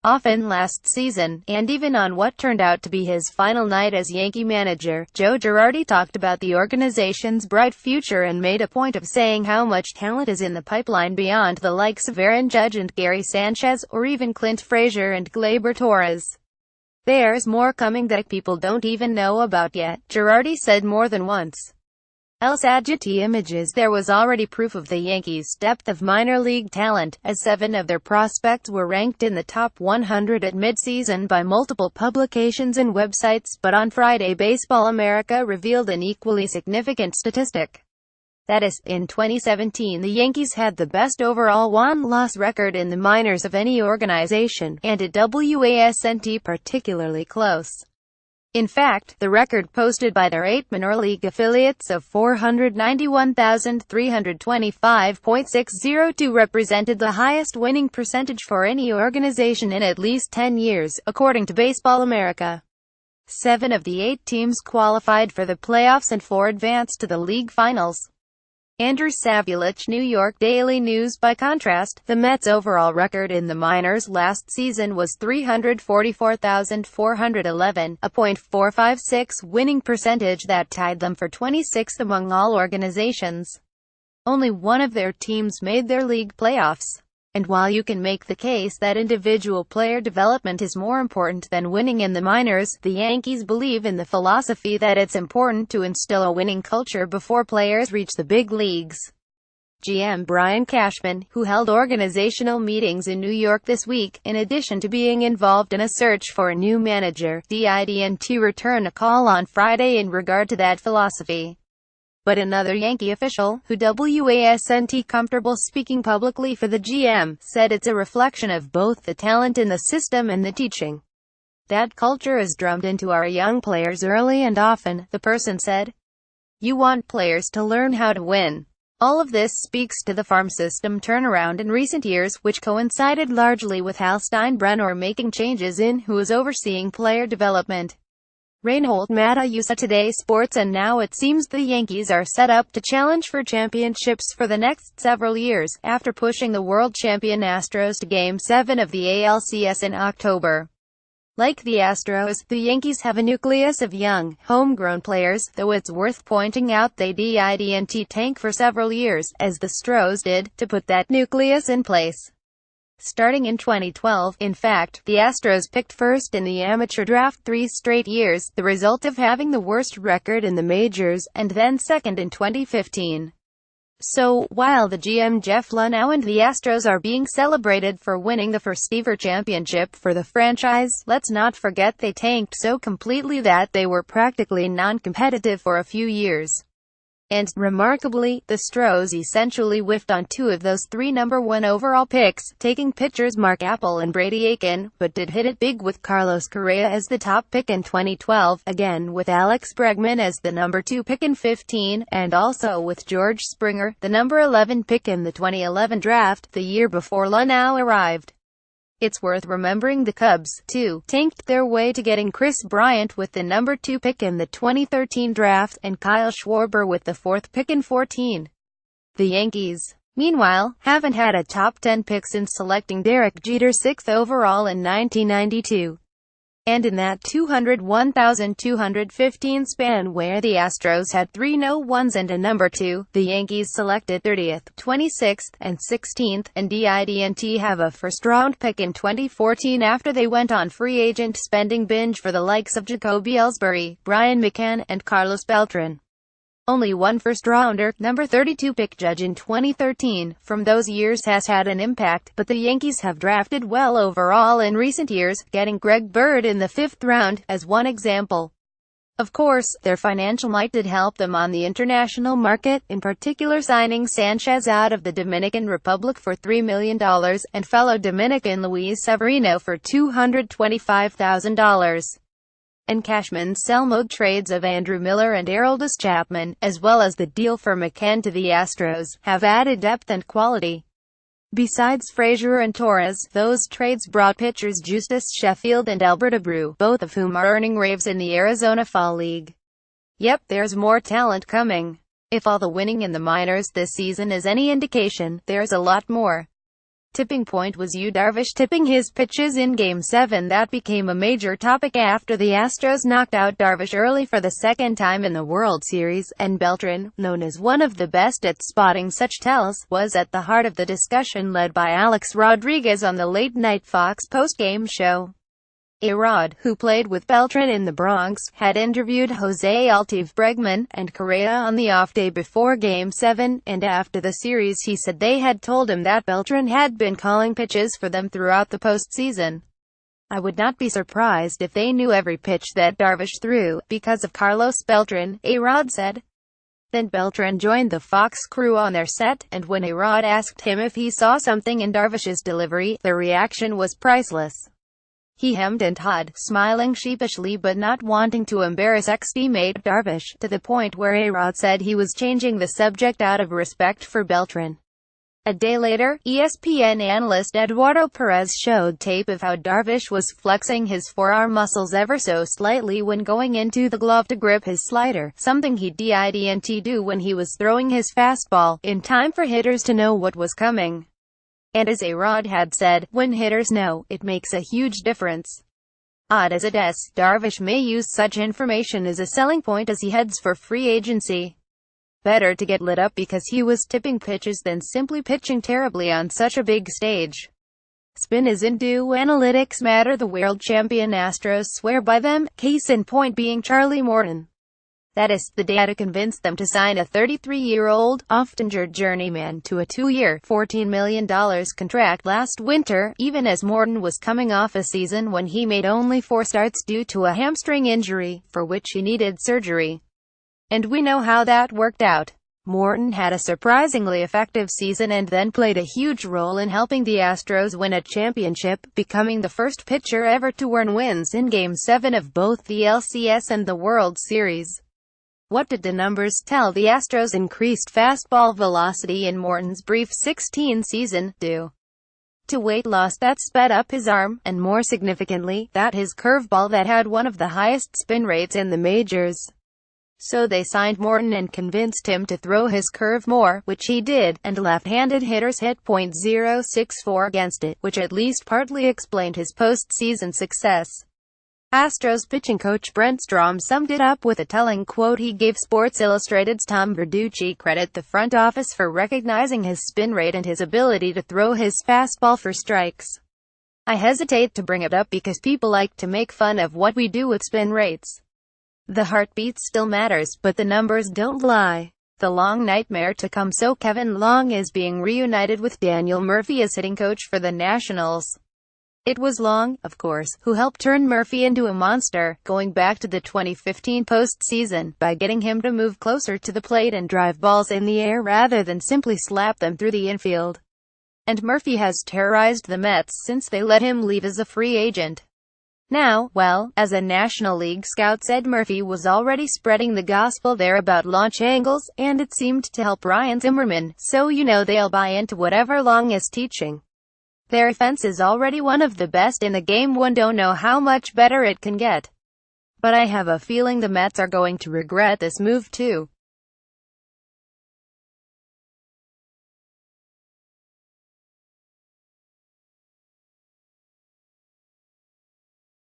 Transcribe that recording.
often last season, and even on what turned out to be his final night as Yankee manager. Joe Girardi talked about the organization's bright future and made a point of saying how much talent is in the pipeline beyond the likes of Aaron Judge and Gary Sanchez, or even Clint Frazier and Gleyber Torres. "There's more coming that people don't even know about yet," Girardi said more than once. El Sagiti Images. There was already proof of the Yankees' depth of minor league talent, as 7 of their prospects were ranked in the top 100 at midseason by multiple publications and websites, but on Friday Baseball America revealed an equally significant statistic. That is, in 2017 the Yankees had the best overall win-loss record in the minors of any organization, and it wasn't particularly close. In fact, the record posted by their 8 minor league affiliates of 491,325.602 represented the highest winning percentage for any organization in at least 10 years, according to Baseball America. 7 of the 8 teams qualified for the playoffs and 4 advanced to the league finals. Andrew Savulich, New York Daily News. By contrast, the Mets' overall record in the minors last season was 344,411, a .456 winning percentage that tied them for 26th among all organizations. Only one of their teams made their league playoffs. And while you can make the case that individual player development is more important than winning in the minors, the Yankees believe in the philosophy that it's important to instill a winning culture before players reach the big leagues. GM Brian Cashman, who held organizational meetings in New York this week, in addition to being involved in a search for a new manager, didn't return a call on Friday in regard to that philosophy. But another Yankee official, who wasn't comfortable speaking publicly for the GM, said it's a reflection of both the talent in the system and the teaching. "That culture is drummed into our young players early and often," the person said. "You want players to learn how to win." All of this speaks to the farm system turnaround in recent years, which coincided largely with Hal Steinbrenner making changes in who is overseeing player development. Reinhold Mateusa, Today Sports. And now it seems the Yankees are set up to challenge for championships for the next several years, after pushing the world champion Astros to Game 7 of the ALCS in October. Like the Astros, the Yankees have a nucleus of young, homegrown players, though it's worth pointing out they didn't tank for several years, as the Astros did, to put that nucleus in place. Starting in 2012, in fact, the Astros picked first in the amateur draft 3 straight years, the result of having the worst record in the majors, and then second in 2015. So, while the GM Jeff Luhnow and the Astros are being celebrated for winning the first ever championship for the franchise, let's not forget they tanked so completely that they were practically non-competitive for a few years. And, remarkably, the Astros essentially whiffed on 2 of those 3 number 1 overall picks, taking pitchers Mark Appel and Brady Aiken, but did hit it big with Carlos Correa as the top pick in 2012, again with Alex Bregman as the number 2 pick in 2015, and also with George Springer, the number 11 pick in the 2011 draft, the year before Luhnow arrived. It's worth remembering the Cubs, too, tanked their way to getting Chris Bryant with the number 2 pick in the 2013 draft, and Kyle Schwarber with the 4th pick in 2014. The Yankees, meanwhile, haven't had a top 10 pick since selecting Derek Jeter 6th overall in 1992. And in that 201,215 span where the Astros had 3 no-1s and a number 2, the Yankees selected 30th, 26th, and 16th, and didn't have a first-round pick in 2014 after they went on free agent spending binge for the likes of Jacoby Ellsbury, Brian McCann, and Carlos Beltran. Only one first-rounder, number 32 pick Judge in 2013, from those years has had an impact, but the Yankees have drafted well overall in recent years, getting Greg Bird in the 5th round, as one example. Of course, their financial might did help them on the international market, in particular signing Sanchez out of the Dominican Republic for $3 million, and fellow Dominican Luis Severino for $225,000. And Cashman's sell-mode trades of Andrew Miller and Aroldis Chapman, as well as the deal for McCann to the Astros, have added depth and quality. Besides Frazier and Torres, those trades brought pitchers Justus Sheffield and Albert Abreu, both of whom are earning raves in the Arizona Fall League. Yep, there's more talent coming. If all the winning in the minors this season is any indication, there's a lot more. tipping point was Yu Darvish tipping his pitches in Game 7. That became a major topic after the Astros knocked out Darvish early for the second time in the World Series, and Beltran, known as one of the best at spotting such tells, was at the heart of the discussion led by Alex Rodriguez on the late-night Fox post-game show. A-Rod, who played with Beltran in the Bronx, had interviewed Jose Altuve, Bregman, and Correa on the off day before Game 7, and after the series he said they had told him that Beltran had been calling pitches for them throughout the postseason. "I would not be surprised if they knew every pitch that Darvish threw, because of Carlos Beltran," A-Rod said. Then Beltran joined the Fox crew on their set, and when A-Rod asked him if he saw something in Darvish's delivery, the reaction was priceless. He hemmed and hawed, smiling sheepishly but not wanting to embarrass ex-teammate Darvish, to the point where A-Rod said he was changing the subject out of respect for Beltran. A day later, ESPN analyst Eduardo Perez showed tape of how Darvish was flexing his forearm muscles ever so slightly when going into the glove to grip his slider, something he didn't do when he was throwing his fastball, in time for hitters to know what was coming. And as A-Rod had said, when hitters know, it makes a huge difference. Odd as it is, Darvish may use such information as a selling point as he heads for free agency. Better to get lit up because he was tipping pitches than simply pitching terribly on such a big stage. Spin isn't do analytics matter? The world champion Astros swear by them, case in point being Charlie Morton. That is, the data convinced them to sign a 33-year-old, oft-injured journeyman to a 2-year, $14 million contract last winter, even as Morton was coming off a season when he made only 4 starts due to a hamstring injury, for which he needed surgery. And we know how that worked out. Morton had a surprisingly effective season and then played a huge role in helping the Astros win a championship, becoming the first pitcher ever to earn wins in Game 7 of both the LCS and the World Series. What did the numbers tell the Astros' increased fastball velocity in Morton's brief 16 season due to weight loss that sped up his arm, and more significantly, that his curveball that had one of the highest spin rates in the majors. So they signed Morton and convinced him to throw his curve more, which he did, and left-handed hitters hit .064 against it, which at least partly explained his postseason success. Astros pitching coach Brent Strom summed it up with a telling quote. He gave Sports Illustrated's Tom Verducci credit the front office for recognizing his spin rate and his ability to throw his fastball for strikes. "I hesitate to bring it up because people like to make fun of what we do with spin rates. The heartbeat still matters, but the numbers don't lie. The long nightmare to come." So Kevin Long is being reunited with Daniel Murphy as hitting coach for the Nationals. It was Long, of course, who helped turn Murphy into a monster, going back to the 2015 postseason, by getting him to move closer to the plate and drive balls in the air rather than simply slap them through the infield. And Murphy has terrorized the Mets since they let him leave as a free agent. Now, well, as a National League scout said, Murphy was already spreading the gospel there about launch angles, and it seemed to help Ryan Zimmerman, so you know they'll buy into whatever Long is teaching. Their offense is already one of the best in the game. One don't know how much better it can get. But I have a feeling the Mets are going to regret this move too.